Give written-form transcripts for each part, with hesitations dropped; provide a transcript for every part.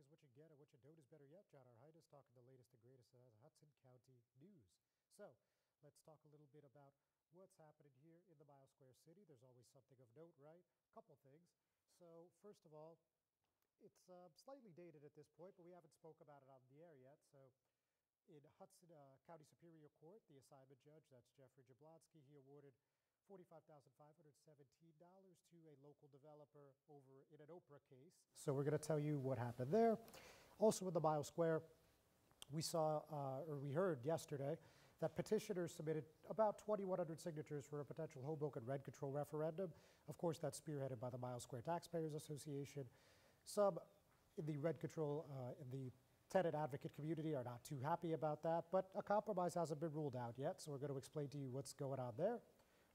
is what you get, and what you don't is better yet. John Arhitis talking the latest and greatest Hudson County news. So let's talk a little bit about what's happening here in the Mile Square City. There's always something of note, right? Couple things. So first of all, it's slightly dated at this point, but we haven't spoke about it on the air yet. So in Hudson County Superior Court, the assignment judge, that's Jeffrey Jablonski, he awarded $45,517 to a local developer over in an Oprah case. So we're going to tell you what happened there. Also in the Mile Square, we heard yesterday that petitioners submitted about 2,100 signatures for a potential Hoboken rent control referendum. Of course, that's spearheaded by the Mile Square Taxpayers Association. Some in the rent control, in the tenant advocate community are not too happy about that, but a compromise hasn't been ruled out yet, so we're going to explain to you what's going on there.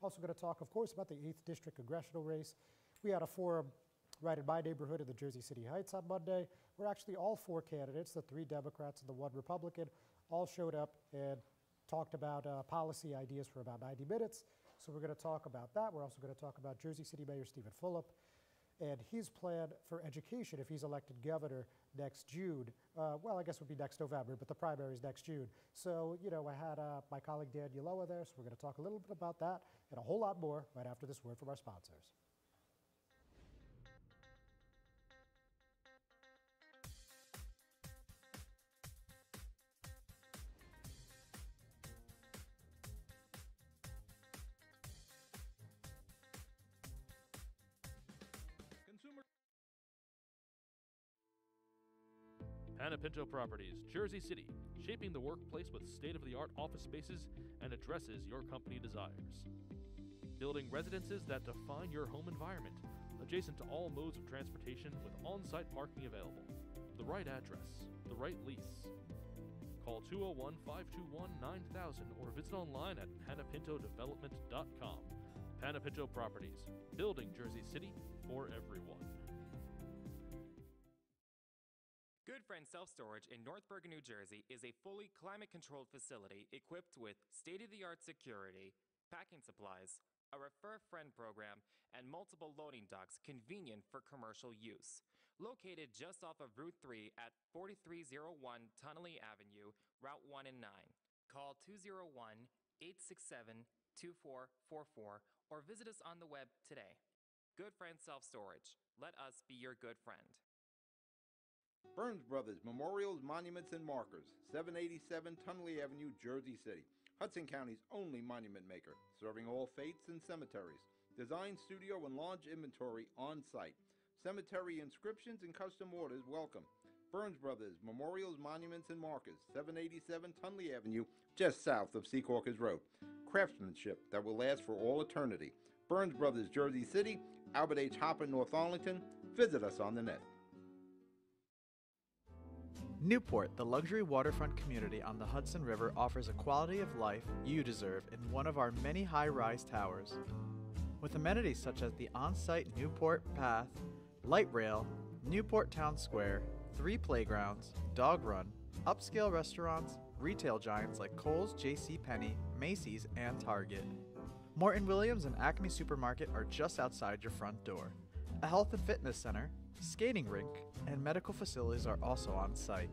Also going to talk, of course, about the 8th District congressional race. We had a forum right in my neighborhood in the Jersey City Heights on Monday, where actually all 4 candidates, the 3 Democrats and the 1 Republican, all showed up and talked about policy ideas for about 90 minutes. So we're going to talk about that. We're also going to talk about Jersey City Mayor Stephen Fulop and his plan for education if he's elected governor next June. Well, I guess it would be next November, but the primary is next June. So, you know, I had my colleague Dan Uloa there, so we're going to talk a little bit about that and a whole lot more right after this word from our sponsors. Pinto Properties, Jersey City, shaping the workplace with state-of-the-art office spaces and addresses your company desires. Building residences that define your home environment, adjacent to all modes of transportation with on-site parking available. The right address, the right lease. Call 201-521-9000 or visit online at panapintodevelopment.com. Panapinto Properties, building Jersey City for everyone. Good Friend Self-Storage in North Bergen, New Jersey is a fully climate-controlled facility equipped with state-of-the-art security, packing supplies, a Refer Friend program, and multiple loading docks convenient for commercial use. Located just off of Route 3 at 4301 Tunnelly Avenue, Route 1 and 9. Call 201-867-2444 or visit us on the web today. Good Friend Self-Storage. Let us be your good friend. Burns Brothers Memorials, Monuments, and Markers, 787 Tunnelly Avenue, Jersey City. Hudson County's only monument maker, serving all faiths and cemeteries. Design, studio, and large inventory on site. Cemetery inscriptions and custom orders welcome. Burns Brothers Memorials, Monuments, and Markers, 787 Tunnelly Avenue, just south of Secaucus Road. Craftsmanship that will last for all eternity. Burns Brothers, Jersey City, Albert H. Hopper, North Arlington. Visit us on the net. Newport, the luxury waterfront community on the Hudson River, offers a quality of life you deserve in one of our many high-rise towers. With amenities such as the on-site Newport Path, light rail, Newport Town Square, 3 playgrounds, dog run, upscale restaurants, retail giants like Kohl's, JCPenney, Macy's, and Target. Morton Williams and Acme Supermarket are just outside your front door. A health and fitness center, skating rink, and medical facilities are also on site.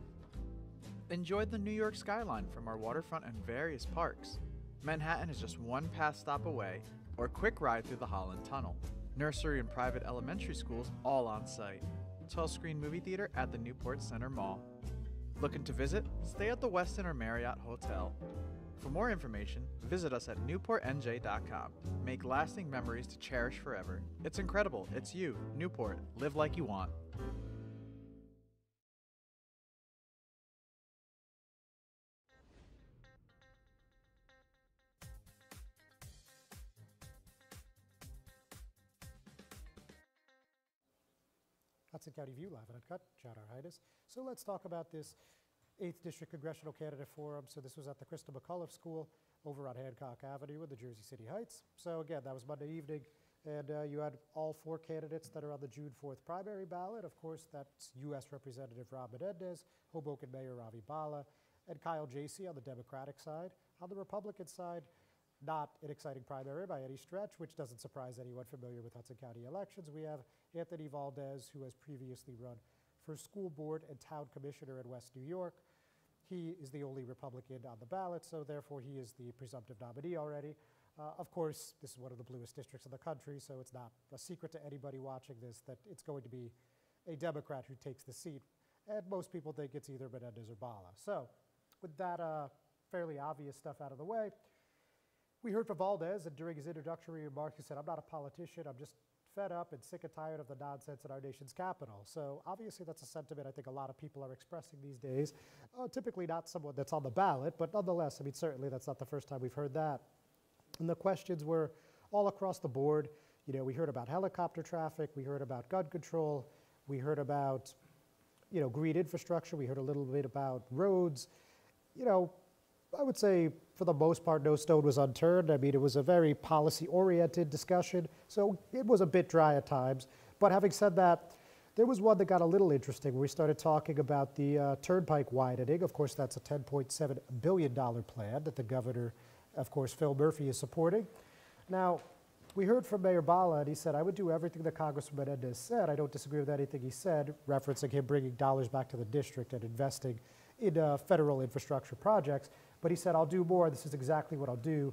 Enjoy the New York skyline from our waterfront and various parks. Manhattan is just 1 pass stop away, or quick ride through the Holland Tunnel. Nursery and private elementary schools all on site. 12-screen movie theater at the Newport Center Mall. Looking to visit? Stay at the Westin or Marriott Hotel. For more information, visit us at newportnj.com. Make lasting memories to cherish forever. It's incredible. It's you, Newport. Live like you want. Hudson County View, live and uncut. John Arhitis. So let's talk about this 8th District Congressional Candidate Forum. So this was at the Krista McCullough School over on Hancock Avenue in the Jersey City Heights. So again, that was Monday evening, and you had all 4 candidates that are on the June 4th primary ballot. Of course, that's U.S. Representative Rob Menendez, Hoboken Mayor Ravi Bala, and Kyle Jacey on the Democratic side. On the Republican side, not an exciting primary by any stretch, which doesn't surprise anyone familiar with Hudson County elections. We have Anthony Valdez, who has previously run for school board and town commissioner in West New York. He is the only Republican on the ballot, so therefore he is the presumptive nominee already. Of course, this is one of the bluest districts in the country, so it's not a secret to anybody watching this that it's going to be a Democrat who takes the seat. And most people think it's either Menendez or Bala. So with that fairly obvious stuff out of the way, we heard from Valdez, and during his introductory remarks, he said, "I'm not a politician. I'm just fed up and sick and tired of the nonsense in our nation's capital." So obviously that's a sentiment I think a lot of people are expressing these days. Typically not someone that's on the ballot, but nonetheless, I mean, certainly that's not the first time we've heard that. And the questions were all across the board. You know, we heard about helicopter traffic, we heard about gun control, we heard about, you know, green infrastructure, we heard a little bit about roads. You know, I would say for the most part, no stone was unturned. I mean, it was a very policy-oriented discussion, so it was a bit dry at times. But having said that, there was one that got a little interesting. We started talking about the turnpike widening. Of course, that's a $10.7 billion plan that the governor, of course, Phil Murphy, is supporting. Now, we heard from Mayor Bala, and he said, "I would do everything that Congressman Menendez said." I don't disagree with anything he said, referencing him bringing dollars back to the district and investing in federal infrastructure projects. But he said, "I'll do more. This is exactly what I'll do.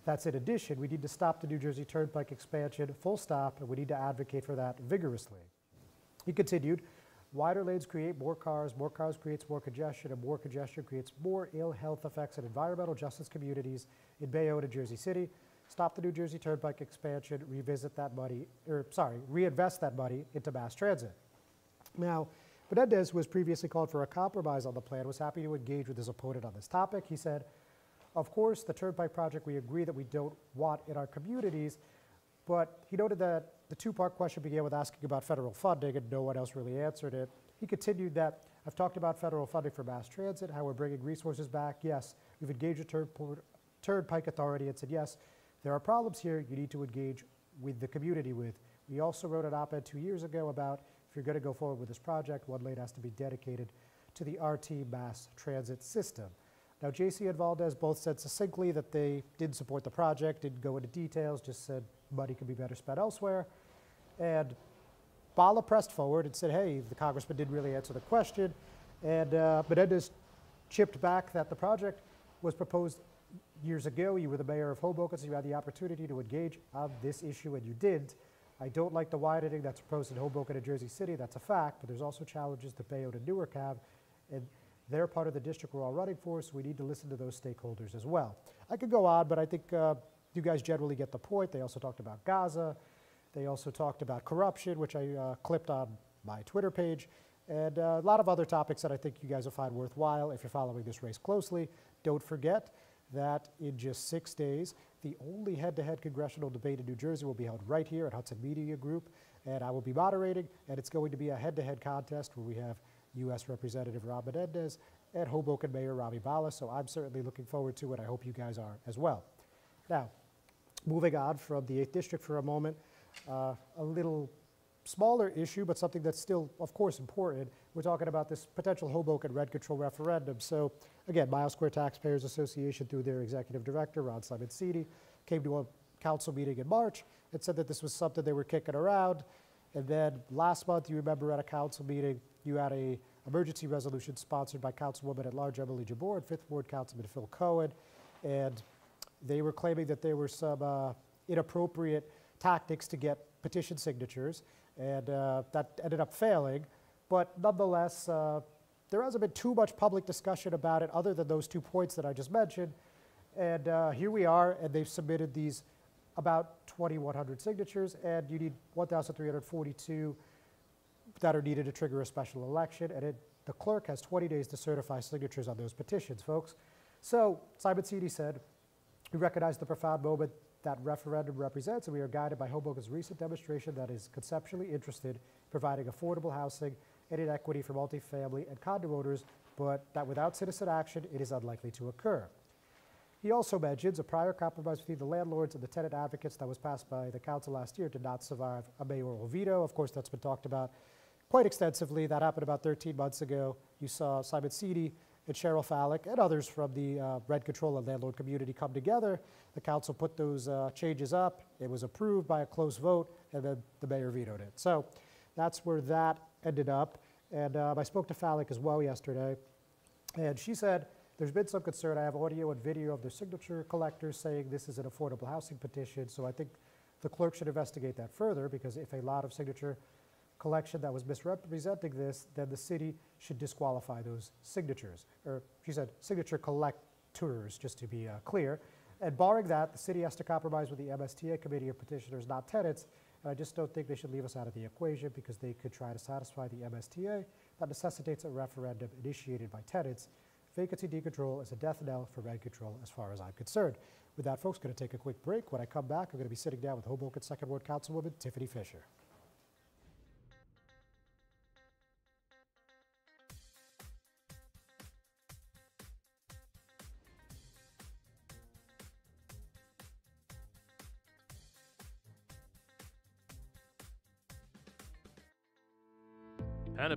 That's in addition. We need to stop the New Jersey Turnpike expansion, full stop, and we need to advocate for that vigorously." He continued, "Wider lanes create more cars creates more congestion, and more congestion creates more ill health effects and environmental justice communities in Bayonne and Jersey City. Stop the New Jersey Turnpike expansion, reinvest that money into mass transit." Now, Menendez, who has previously called for a compromise on the plan, was happy to engage with his opponent on this topic. He said, "Of course, the Turnpike project we agree that we don't want in our communities," but he noted that the two-part question began with asking about federal funding, and no one else really answered it. He continued that, "I've talked about federal funding for mass transit, how we're bringing resources back. Yes, we've engaged the Turnpike Authority and said, yes, there are problems here you need to engage with the community with. We also wrote an op-ed 2 years ago about if you're going to go forward with this project, one lane has to be dedicated to the RT mass transit system." Now, JC and Valdez both said succinctly that they didn't support the project, didn't go into details, just said money could be better spent elsewhere. And Bala pressed forward and said, "Hey, the congressman didn't really answer the question." And Menendez chipped back that the project was proposed years ago. You were the mayor of Hoboken, so you had the opportunity to engage on this issue, and you didn't. "I don't like the widening that's proposed in Hoboken and Jersey City. That's a fact, but there's also challenges that Bayonne and Newark have, and they're part of the district we're all running for, so we need to listen to those stakeholders as well." I could go on, but I think you guys generally get the point. They also talked about Gaza. They also talked about corruption, which I clipped on my Twitter page, and a lot of other topics that I think you guys will find worthwhile if you're following this race closely. Don't forget that in just 6 days, the only head-to-head congressional debate in New Jersey will be held right here at Hudson Media Group, and I will be moderating, and it's going to be a head-to-head contest where we have U.S. Representative Rob Menendez and Hoboken Mayor Rami Bala, so I'm certainly looking forward to it. I hope you guys are as well. Now, moving on from the 8th District for a moment, a little smaller issue, but something that's still, of course, important. We're talking about this potential Hoboken rent control referendum. So, again, Miles Square Taxpayers Association, through their executive director, Ron Simoncini, came to a council meeting in March and said that this was something they were kicking around. And then last month, you remember at a council meeting, you had a emergency resolution sponsored by Councilwoman at Large Emily Jabor and 5th Ward Councilman Phil Cohen. And they were claiming that there were some inappropriate tactics to get petition signatures, and that ended up failing. But nonetheless, there hasn't been too much public discussion about it other than those 2 points that I just mentioned. And here we are, and they've submitted these about 2,100 signatures, and you need 1,342 that are needed to trigger a special election, and the clerk has 20 days to certify signatures on those petitions, folks. So Simoncini said, "We recognize the profound moment that referendum represents, and we are guided by Hoboken's recent demonstration that is conceptually interested in providing affordable housing and in equity for multifamily and condo owners, but that without citizen action, it is unlikely to occur." He also mentions a prior compromise between the landlords and the tenant advocates that was passed by the council last year did not survive a mayoral veto. Of course, that's been talked about quite extensively. That happened about 13 months ago. You saw Simoncini and Cheryl Fallick and others from the rent control and landlord community come together. The council put those changes up. It was approved by a close vote, and then the mayor vetoed it. So that's where that ended up. And I spoke to Phallic as well yesterday, and she said there's been some concern. I have audio and video of the signature collectors saying this is an affordable housing petition, so I think the clerk should investigate that further, because if a lot of signature collection that was misrepresenting this, then the city should disqualify those signatures. Or she said signature collectors, just to be clear. And barring that, the city has to compromise with the MSTA committee of petitioners, not tenants. And I just don't think they should leave us out of the equation, because they could try to satisfy the MSTA. That necessitates a referendum initiated by tenants. Vacancy decontrol is a death knell for rent control as far as I'm concerned. With that, folks, going to take a quick break. When I come back, I'm going to be sitting down with Hoboken 2nd Ward Councilwoman Tiffanie Fisher.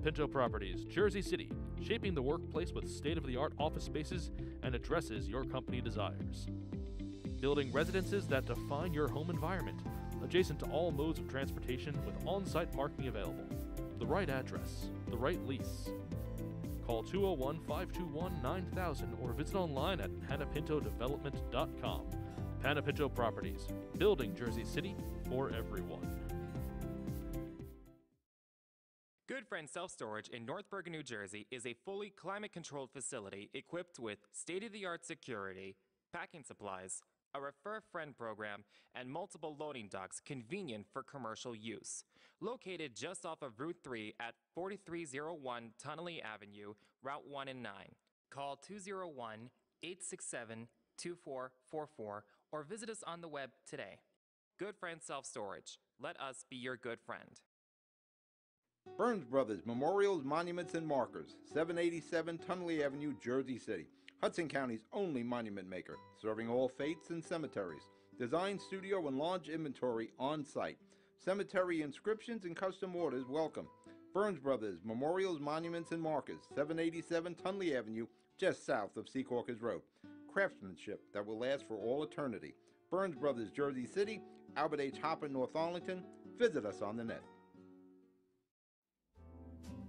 Pinto Properties, Jersey City, shaping the workplace with state-of-the-art office spaces and addresses your company desires. Building residences that define your home environment, adjacent to all modes of transportation with on-site parking available. The right address, the right lease. Call 201-521-9000 or visit online at panapintodevelopment.com. Pinto Properties, building Jersey City for everyone. Good Friend Self-Storage in North Bergen, New Jersey is a fully climate-controlled facility equipped with state-of-the-art security, packing supplies, a refer-friend program, and multiple loading docks convenient for commercial use. Located just off of Route 3 at 4301 Tunnelly Avenue, Route 1 and 9. Call 201-867-2444 or visit us on the web today. Good Friend Self-Storage. Let us be your good friend. Burns Brothers Memorials, Monuments, and Markers, 787 Tunnelly Avenue, Jersey City. Hudson County's only monument maker, serving all faiths and cemeteries. Design, studio, and large inventory on site. Cemetery inscriptions and custom orders welcome. Burns Brothers Memorials, Monuments, and Markers, 787 Tunnelly Avenue, just south of Secaucus Road. Craftsmanship that will last for all eternity. Burns Brothers, Jersey City, Albert H. Hopper, North Arlington. Visit us on the net.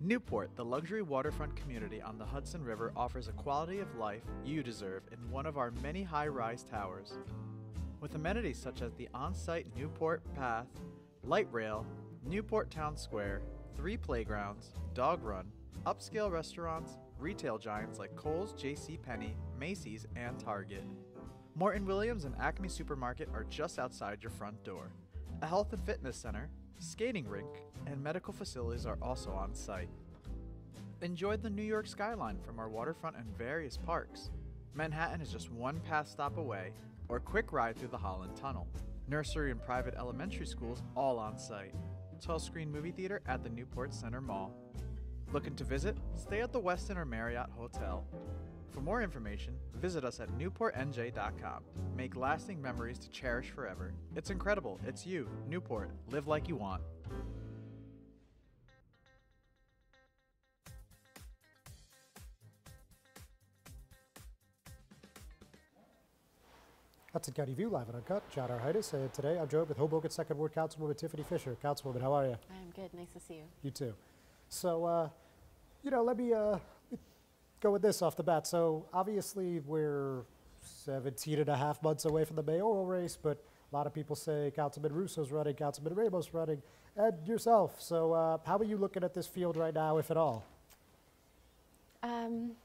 Newport, the luxury waterfront community on the Hudson River, offers a quality of life you deserve in one of our many high-rise towers. With amenities such as the on-site Newport Path, light rail, Newport Town Square, 3 playgrounds, dog run, upscale restaurants, retail giants like Kohl's, JCPenney, Macy's, and Target. Morton Williams and Acme Supermarket are just outside your front door. A health and fitness center, skating rink, and medical facilities are also on site. Enjoy the New York skyline from our waterfront and various parks. Manhattan is just one pass stop away, or quick ride through the Holland Tunnel. Nursery and private elementary schools all on site. 12-screen movie theater at the Newport Center Mall. Looking to visit? Stay at the Westin or Marriott Hotel. For more information, visit us at newportnj.com. Make lasting memories to cherish forever. It's incredible. It's you, Newport. Live like you want. Hudson County View live and Uncut. John Arhitis. Today I'm joined with Hoboken 2nd Ward Councilwoman Tiffanie Fisher. Councilwoman, how are you? I'm good. Nice to see you. You too. So, let me go with this off the bat. So obviously we're 17 and a half months away from the mayoral race, but a lot of people say Councilman Russo's running, Councilman Ramos running, and yourself. So how are you looking at this field right now, if at all? I'm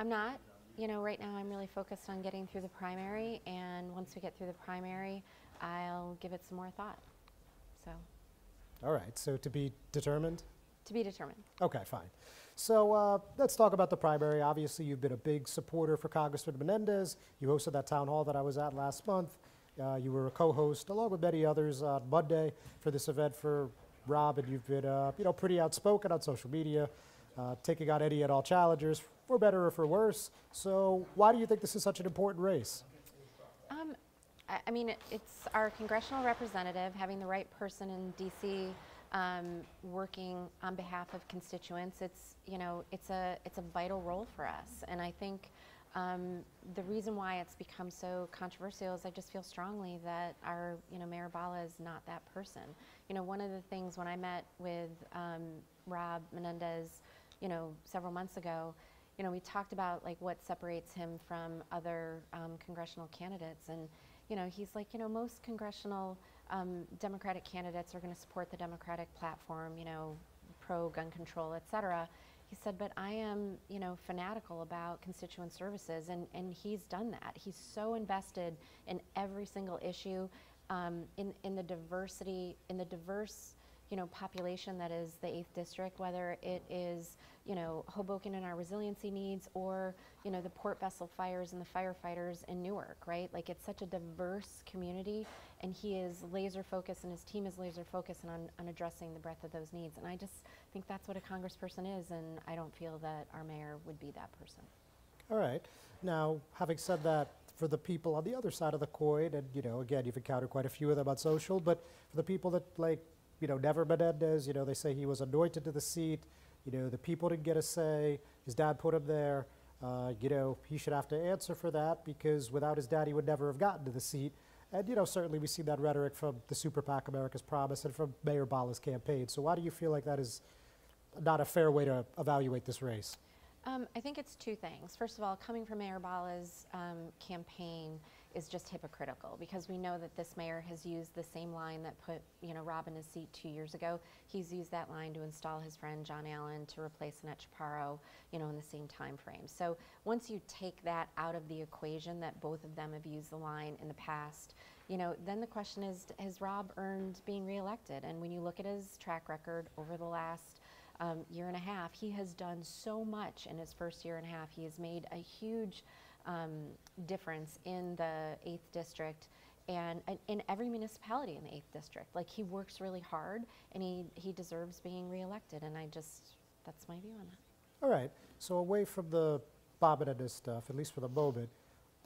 not. Right now I'm really focused on getting through the primary, and once we get through the primary, I'll give it some more thought. So. All right. So to be determined? To be determined. Okay, fine. So let's talk about the primary. Obviously, you've been a big supporter for Congressman Menendez. You hosted that town hall that I was at last month. You were a co-host, along with many others, on Monday for this event for Rob, and you've been, pretty outspoken on social media, taking on any and all challengers, for better or for worse. So why do you think this is such an important race? It's our congressional representative, having the right person in D.C. Working on behalf of constituents. It's a vital role for us, and I think the reason why it's become so controversial is I just feel strongly that our Mayor Bala is not that person. One of the things when I met with Rob Menendez, several months ago, we talked about like what separates him from other congressional candidates, and he's like, most congressional Democratic candidates are going to support the Democratic platform, pro-gun control, et cetera. He said, but I am, fanatical about constituent services, and he's done that. He's so invested in every single issue, in the diversity, in the diverse, population that is the 8th District, whether it is, Hoboken and our resiliency needs, or, the port vessel fires and the firefighters in Newark, right? Like, it's such a diverse community, and he is laser focused, and his team is laser focused on addressing the breadth of those needs. And I just think that's what a congressperson is, and I don't feel that our mayor would be that person. All right. Now, having said that, for the people on the other side of the coin, and, again, you've encountered quite a few of them on social, but for the people that, like, never Menendez, they say he was anointed to the seat, the people didn't get a say, his dad put him there, he should have to answer for that, because without his dad, he would never have gotten to the seat. And, certainly we see that rhetoric from the Super PAC America's Promise and from Mayor Bala's campaign. So why do you feel like that is not a fair way to evaluate this race? I think it's two things. First of all, coming from Mayor Bala's campaign is just hypocritical, because we know that this mayor has used the same line that put Rob in his seat 2 years ago. He's used that line to install his friend John Allen to replace Annette Chaparro, in the same time frame. So once you take that out of the equation, that both of them have used the line in the past, then the question is, has Rob earned being reelected? And when you look at his track record over the last year and a half, he has done so much in his first year and a half. He has made a huge difference in the 8th District and in every municipality in the 8th District. Like, he works really hard, and he deserves being reelected, and that's my view on it. All right, so away from the Bob Menendez stuff, at least for the moment,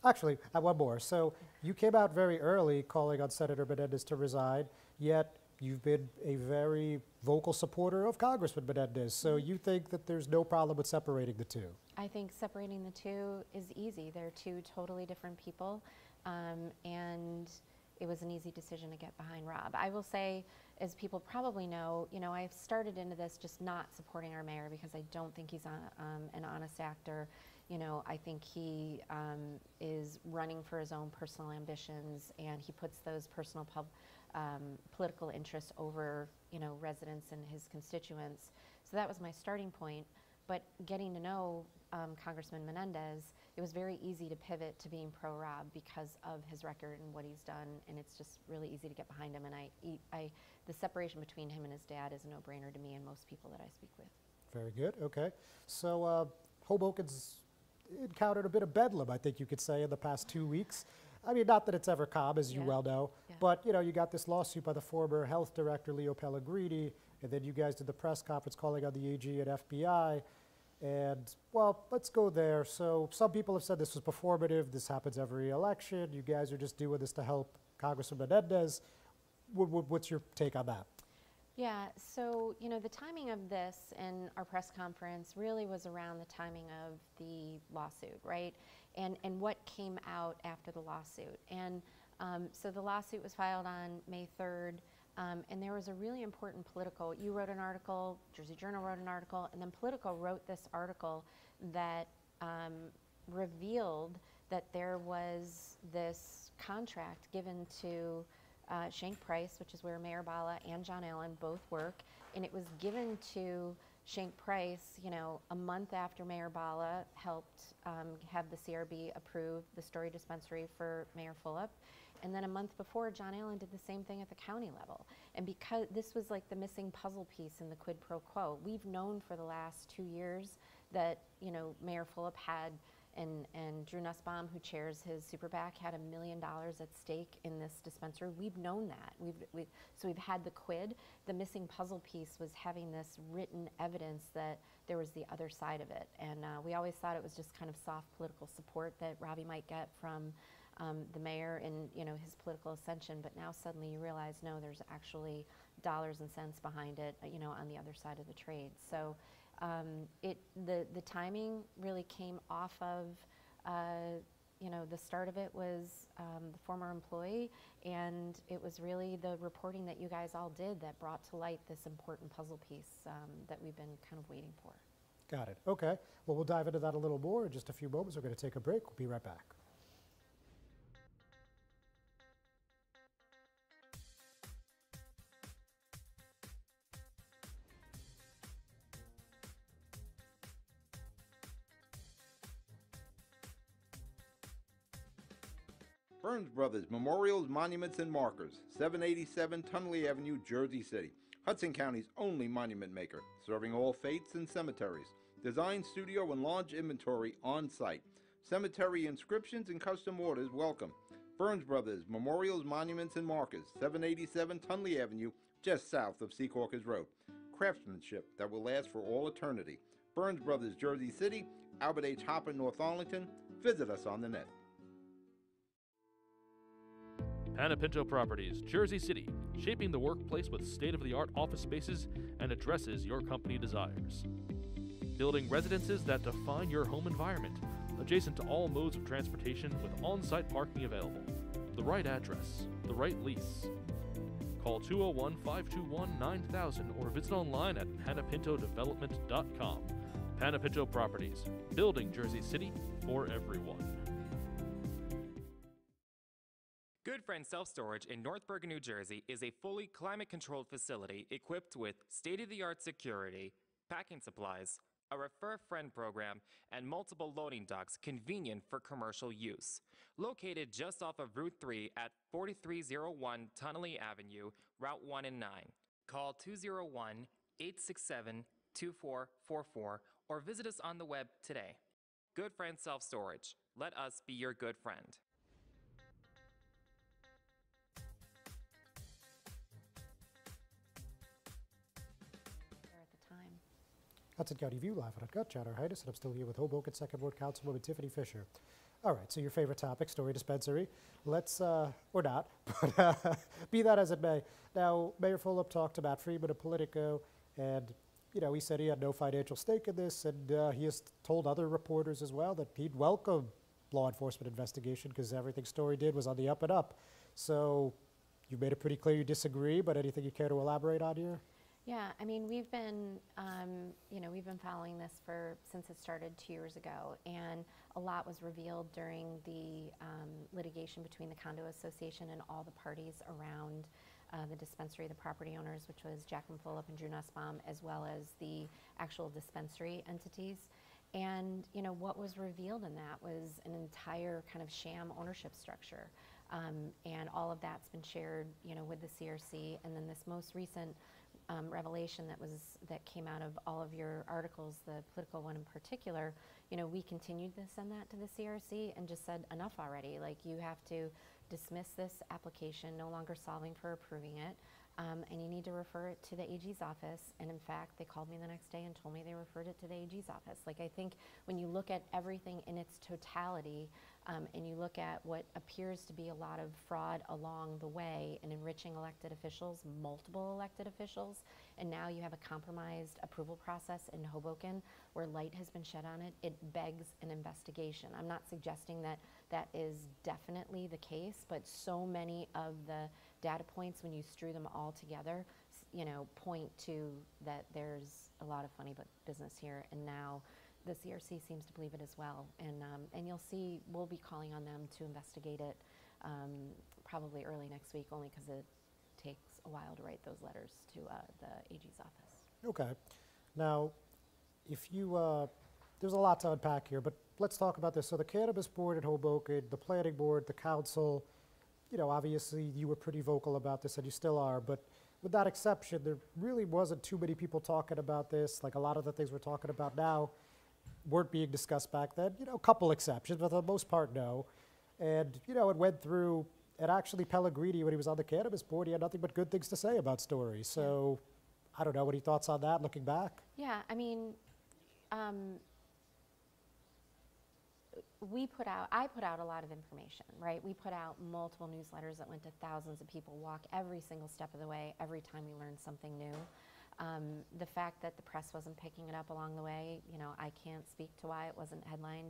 actually, I have one more. So you came out very early calling on Senator Menendez to resign, yet you've been a very vocal supporter of Congressman Menendez. So you think that there's no problem with separating the two? I think separating the two is easy. They're two totally different people, and it was an easy decision to get behind Rob. I will say, as people probably know, I've started into this just not supporting our mayor because I don't think he's an honest actor. I think he is running for his own personal ambitions, and he puts those personal political interests over, residents and his constituents. So that was my starting point. But getting to know Congressman Menendez, it was very easy to pivot to being pro-Rob because of his record and what he's done, and it's just really easy to get behind him. And the separation between him and his dad is a no-brainer to me and most people that I speak with. Very good. Okay. So Hoboken's encountered a bit of bedlam, I think you could say, in the past 2 weeks. I mean, not that it's ever calm, as you well know, but, you got this lawsuit by the former health director, Leo Pellegrini, and then you guys did the press conference calling on the AG and FBI. And, well, let's go there. So some people have said this was performative. This happens every election. You guys are just doing this to help Congressman Menendez. What's your take on that? Yeah, so, the timing of this and our press conference really was around the timing of the lawsuit, right? And what came out after the lawsuit. And so the lawsuit was filed on May 3rd, and there was a really important Politico. You wrote an article, Jersey Journal wrote an article, and then Politico wrote this article that revealed that there was this contract given to Shank Price, which is where Mayor Bala and John Allen both work, and it was given to Shank Price, a month after Mayor Bala helped have the CRB approve the Story Dispensary for Mayor Fulop, and then a month before, John Allen did the same thing at the county level. And because this was like the missing puzzle piece in the quid pro quo, we've known for the last 2 years that Mayor Fulop had and Drew Nussbaum, who chairs his super PAC, had $1 million at stake in this dispensary. We've known that. So we've had the quid. The missing puzzle piece was having this written evidence that there was the other side of it. And we always thought it was just kind of soft political support that Robbie might get from the mayor and his political ascension. But now suddenly you realize, no, there's actually dollars and cents behind it, on the other side of the trade. So. The timing really came off of the start of it was the former employee, and it was really the reporting that you guys all did that brought to light this important puzzle piece that we've been kind of waiting for. Got it. Okay. Well, we'll dive into that a little more in just a few moments. We're going to take a break. We'll be right back. Burns Brothers Memorials, Monuments, and Markers, 787 Tunley Avenue, Jersey City. Hudson County's only monument maker, serving all faiths and cemeteries. Design, studio, and large inventory on site. Cemetery inscriptions and custom orders welcome. Burns Brothers Memorials, Monuments, and Markers, 787 Tunley Avenue, just south of Secaucus Road. Craftsmanship that will last for all eternity. Burns Brothers, Jersey City, Albert H. Hopper, North Arlington. Visit us on the net. Panapinto Properties, Jersey City, shaping the workplace with state-of-the-art office spaces and addresses your company desires. Building residences that define your home environment, adjacent to all modes of transportation with on-site parking available. The right address, the right lease. Call 201-521-9000 or visit online at panapintodevelopment.com. Panapinto Properties, building Jersey City for everyone. Good Friend Self-Storage in North Bergen, New Jersey is a fully climate-controlled facility equipped with state-of-the-art security, packing supplies, a Refer Friend program, and multiple loading docks convenient for commercial use. Located just off of Route 3 at 4301 Tunley Avenue, Route 1 and 9. Call 201-867-2444 or visit us on the web today. Good Friend Self-Storage. Let us be your good friend. Hudson County View live on Uncut. Chad Arhitis, and I'm still here with Hoboken 2nd Ward Councilwoman Tiffanie Fisher. All right, so your favorite topic, story dispensary. Let's, or not, but be that as it may. Now, Mayor Fulop talked about Freeman and Politico, and, he said he had no financial stake in this, and he has told other reporters as well that he'd welcome law enforcement investigation because everything Story did was on the up and up. So you made it pretty clear you disagree, but anything you care to elaborate on here? Yeah, I mean, we've been following this since it started 2 years ago, and a lot was revealed during the litigation between the condo association and all the parties around the dispensary, the property owners, which was Jacqueline Fulop and Drew Nussbaum, as well as the actual dispensary entities. And what was revealed in that was an entire kind of sham ownership structure, and all of that's been shared, with the CRC, and then this most recent revelation that came out of all of your articles, the political one in particular, we continued to send that to the CRC and just said enough already. Like, you have to dismiss this application, no longer solving for approving it, and you need to refer it to the AG's office. And in fact, they called me the next day and told me they referred it to the AG's office. Like, I think when you look at everything in its totality, and you look at what appears to be a lot of fraud along the way in enriching elected officials, multiple elected officials, and now you have a compromised approval process in Hoboken where light has been shed on it, it begs an investigation. I'm not suggesting that that is definitely the case, but so many of the data points, when you strew them all together, point to that there's a lot of funny business here, and now the CRC seems to believe it as well, and you'll see we'll be calling on them to investigate it probably early next week, only because it takes a while to write those letters to the AG's office. Okay. Now, if you, there's a lot to unpack here, but let's talk about this. So the Cannabis Board at Hoboken, the Planning Board, the Council, obviously you were pretty vocal about this, and you still are, but with that exception, there really wasn't too many people talking about this. Like, a lot of the things we're talking about now weren't being discussed back then. A couple exceptions, but for the most part, no. And, it went through, and actually Pellegrini, when he was on the Cannabis Board, he had nothing but good things to say about Story. So, I don't know, any thoughts on that, looking back? Yeah, I mean, I put out a lot of information, right? We put out multiple newsletters that went to thousands of people, walk every single step of the way, every time we learned something new. The fact that the press wasn't picking it up along the way, I can't speak to why it wasn't headline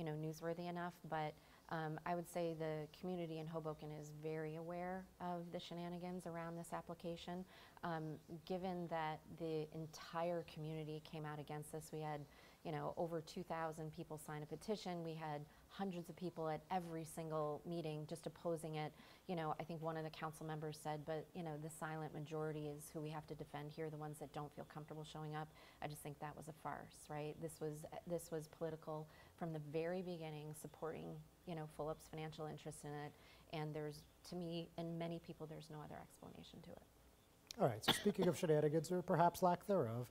newsworthy enough. But I would say the community in Hoboken is very aware of the shenanigans around this application. Given that the entire community came out against this, we had over 2,000 people sign a petition. We had hundreds of people at every single meeting just opposing it. I think one of the council members said, but the silent majority is who we have to defend here, the ones that don't feel comfortable showing up. I just think that was a farce, right? This was political from the very beginning, supporting Fulop's financial interest in it. And there's, to me and many people, there's no other explanation to it. All right, so speaking of shenanigans, or perhaps lack thereof,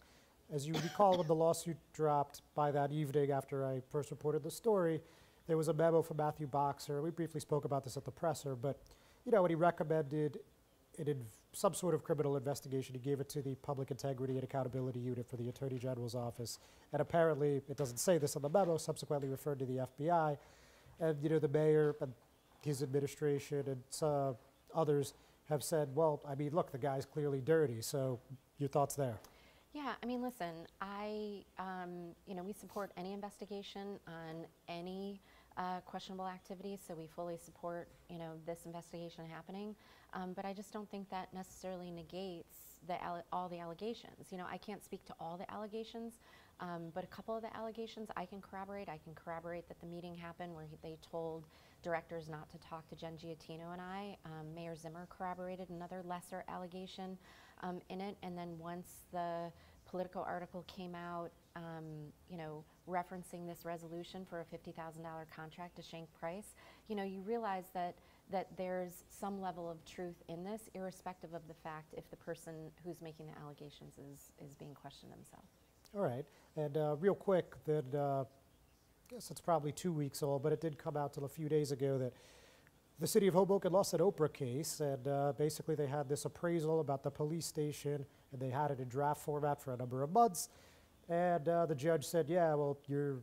as you recall, when the lawsuit dropped by that evening after I first reported the story, there was a memo from Matthew Boxer. We briefly spoke about this at the presser, but when he recommended some sort of criminal investigation, he gave it to the Public Integrity and Accountability Unit for the Attorney General's office. And apparently, it doesn't say this in the memo, subsequently referred to the FBI. And the mayor and his administration and others have said, well, I mean, look, the guy's clearly dirty. So your thoughts there? Yeah, I mean, listen, we support any investigation on any questionable activities, so we fully support, this investigation happening. But I just don't think that necessarily negates all the allegations. I can't speak to all the allegations, but a couple of the allegations I can corroborate. I can corroborate that the meeting happened where they told directors not to talk to Jen Giattino and I. Mayor Zimmer corroborated another lesser allegation in it. And then once the Politico article came out, referencing this resolution for a $50,000 contract to Shank Price, you realize that there's some level of truth in this, irrespective of the fact if the person who's making the allegations is being questioned themselves. All right, and real quick, that I guess it's probably 2 weeks old, but it did come out till a few days ago that the city of Hoboken lost an Oprah case, and basically they had this appraisal about the police station, and they had it in draft format for a number of months. And the judge said, yeah, well, you're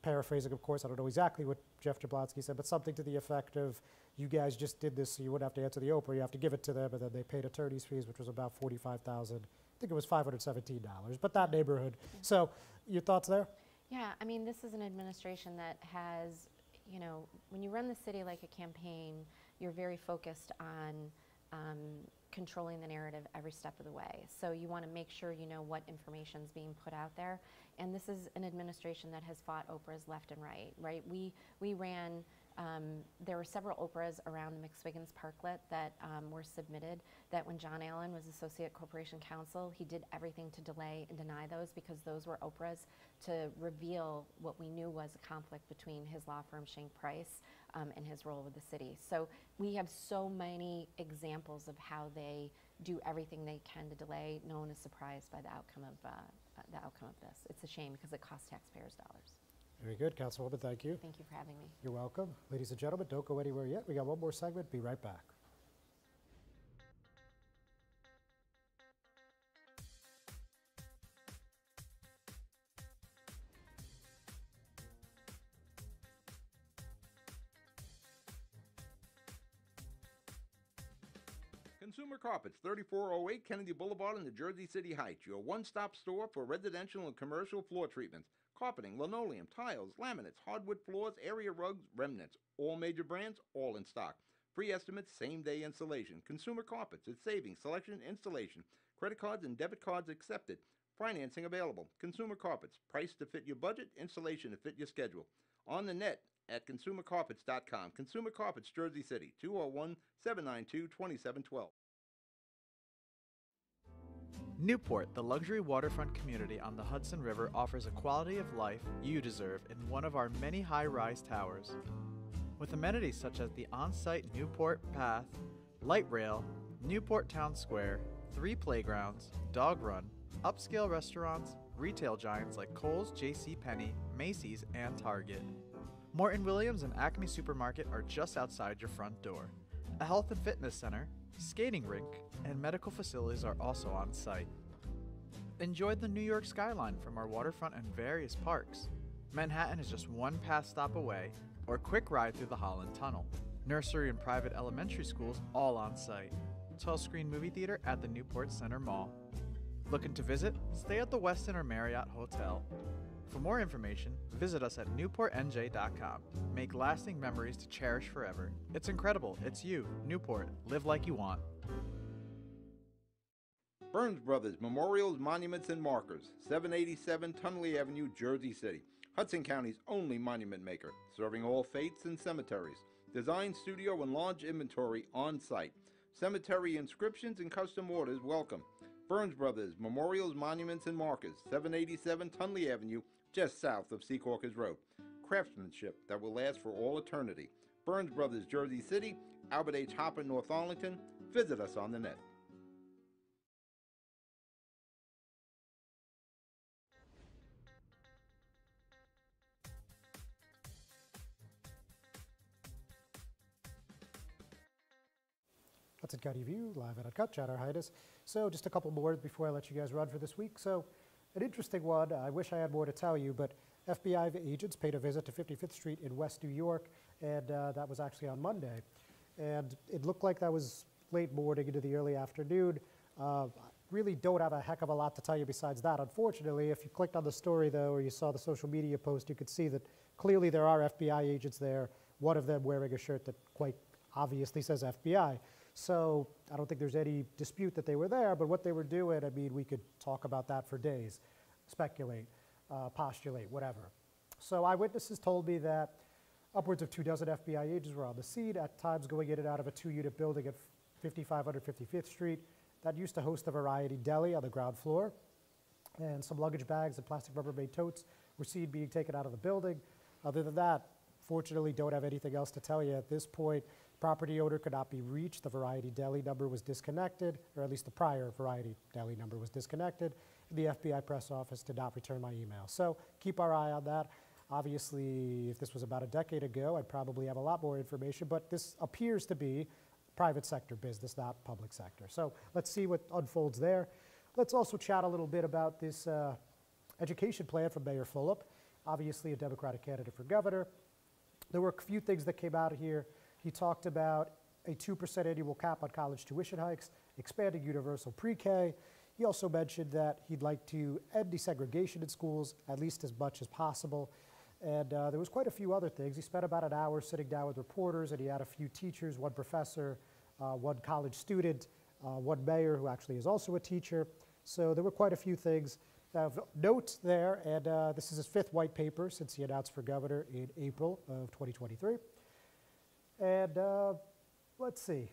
paraphrasing, of course, I don't know exactly what Jeff Jablonski said, but something to the effect of, you guys just did this so you wouldn't have to answer the Oprah, you have to give it to them, and then they paid attorney's fees, which was about $45,000. I think it was $517, but that neighborhood. So your thoughts there? Yeah, I mean, this is an administration that has, when you run the city like a campaign, you're very focused on controlling the narrative every step of the way. So you want to make sure you know what information is being put out there. And this is an administration that has fought Oprahs left and right? We ran, there were several Oprahs around the McSwiggins Parklet that were submitted, that when John Allen was Associate Corporation Counsel, he did everything to delay and deny those, because those were Oprahs to reveal what we knew was a conflict between his law firm, Shank Price, and his role with the city. So we have so many examples of how they do everything they can to delay. No one is surprised by the outcome of this. It's a shame because it costs taxpayers dollars. Very good, Councilwoman, thank you. Thank you for having me. You're welcome. Ladies and gentlemen, don't go anywhere yet. We got one more segment. Be right back. Consumer Carpets, 3408 Kennedy Boulevard in the Jersey City Heights, your one-stop store for residential and commercial floor treatments, carpeting, linoleum, tiles, laminates, hardwood floors, area rugs, remnants. All major brands, all in stock. Free estimates, same-day installation. Consumer Carpets, it's savings, selection, installation. Credit cards and debit cards accepted. Financing available. Consumer Carpets, price to fit your budget, installation to fit your schedule. On the net at consumercarpets.com. Consumer Carpets, Jersey City, 201-792-2712. Newport, the luxury waterfront community on the Hudson River, offers a quality of life you deserve in one of our many high-rise towers. With amenities such as the on-site Newport Path, light rail, Newport Town Square, 3 playgrounds, dog run, upscale restaurants, retail giants like Kohl's, JCPenney, Macy's, and Target. Morton Williams and Acme Supermarket are just outside your front door. A health and fitness center, skating rink, and medical facilities are also on site. Enjoy the New York skyline from our waterfront and various parks. Manhattan is just one path stop away, or a quick ride through the Holland Tunnel. Nursery and private elementary schools all on site. 12-screen movie theater at the Newport Center Mall. Looking to visit? Stay at the Westin or Marriott Hotel. For For more information, visit us at newportnj.com. Make lasting memories to cherish forever. It's incredible. It's you, Newport. Live like you want. Burns Brothers Memorials, Monuments, and Markers, 787 Tunley Avenue, Jersey City. Hudson County's only monument maker, serving all faiths and cemeteries. Design, studio, and large inventory on site. Cemetery inscriptions and custom orders welcome. Burns Brothers Memorials, Monuments, and Markers, 787 Tunley Avenue, just south of Secaucus Road. Craftsmanship that will last for all eternity. Burns Brothers, Jersey City, Albert H. Hopper, North Arlington. Visit us on the net. Hudson County View, live at Uncut, Chad Arhitis. So just a couple more before I let you guys run for this week. So an interesting one, I wish I had more to tell you, but FBI agents paid a visit to 55th Street in West New York, and that was actually on Monday. And it looked like that was late morning into the early afternoon. I really don't have a heck of a lot to tell you besides that. Unfortunately, if you clicked on the story, though, or you saw the social media post, you could see that clearly there are FBI agents there, one of them wearing a shirt that quite obviously says FBI. So I don't think there's any dispute that they were there, but what they were doing, I mean, we could talk about that for days, speculate, postulate, whatever. So eyewitnesses told me that upwards of 24 FBI agents were on the scene, at times going in and out of a 2-unit building at 5500 55th Street that used to host a variety deli on the ground floor. And some luggage bags and plastic Rubbermaid totes were seen being taken out of the building. Other than that, fortunately, don't have anything else to tell you at this point. Property owner could not be reached. The Variety Deli number was disconnected, or at least the prior Variety Deli number was disconnected. The FBI press office did not return my email. So keep our eye on that. Obviously, if this was about a decade ago, I'd probably have a lot more information, but this appears to be private sector business, not public sector. So let's see what unfolds there. Let's also chat a little bit about this education plan from Mayor Fulop, obviously a Democratic candidate for governor. There were a few things that came out here. He talked about a 2% annual cap on college tuition hikes, expanding universal pre-K. He also mentioned that he'd like to end desegregation in schools at least as much as possible. And there was quite a few other things. He spent about an hour sitting down with reporters, and he had a few teachers, one professor, one college student, one mayor who actually is also a teacher. So there were quite a few things of note there, and this is his 5th white paper since he announced for governor in April of 2023. And let's see,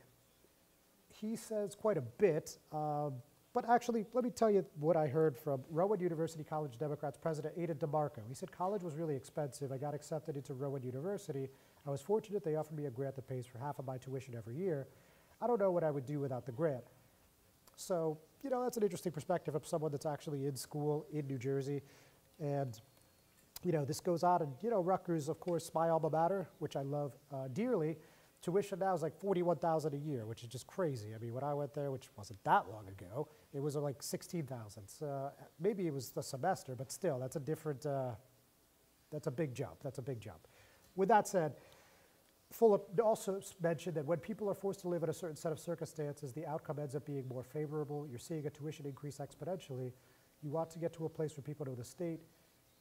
he says quite a bit, but actually, let me tell you what I heard from Rowan University College Democrats President Aidan DeMarco. He said, college was really expensive. I got accepted into Rowan University. I was fortunate they offered me a grant that pays for half of my tuition every year. I don't know what I would do without the grant. So, you know, that's an interesting perspective of someone that's actually in school in New Jersey. And you know, this goes on, and you know, Rutgers, of course, my alma mater, which I love dearly. Tuition now is like $41,000 a year, which is just crazy. I mean, when I went there, which wasn't that long ago, it was like $16,000. So maybe it was the semester, but still, that's a different. That's a big jump. That's a big jump. With that said, Fulop also mentioned that when people are forced to live in a certain set of circumstances, the outcome ends up being more favorable. You're seeing a tuition increase exponentially. You want to get to a place where people know the state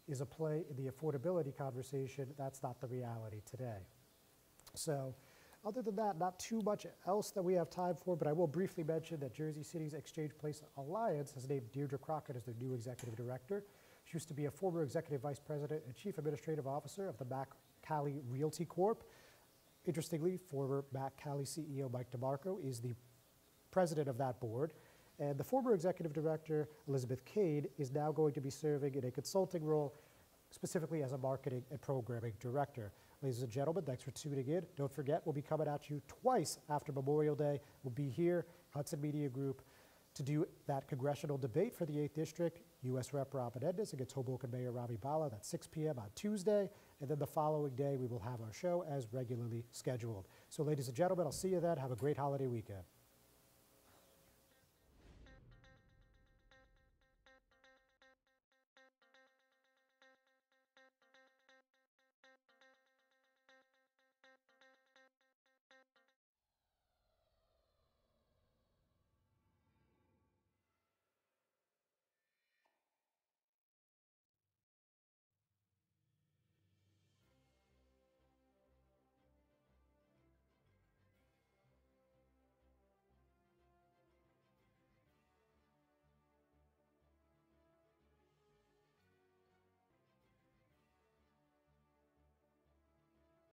is a play in the affordability conversation. That's not the reality today. So other than that, not too much else that we have time for, but I will briefly mention that Jersey City's Exchange Place Alliance has named Deirdre Crockett as their new executive director. She used to be a former executive vice president and chief administrative officer of the Mac Cali Realty Corp. Interestingly, former Mac Cali CEO Mike DeMarco is the president of that board. And the former executive director, Elizabeth Cade, is now going to be serving in a consulting role, specifically as a marketing and programming director. Ladies and gentlemen, thanks for tuning in. Don't forget, we'll be coming at you twice after Memorial Day. We'll be here, Hudson Media Group, to do that congressional debate for the 8th District, U.S. Rep. Rob Menendez against Hoboken Mayor Ravi Bala. That's 6 p.m. on Tuesday. And then the following day, we will have our show as regularly scheduled. So ladies and gentlemen, I'll see you then. Have a great holiday weekend.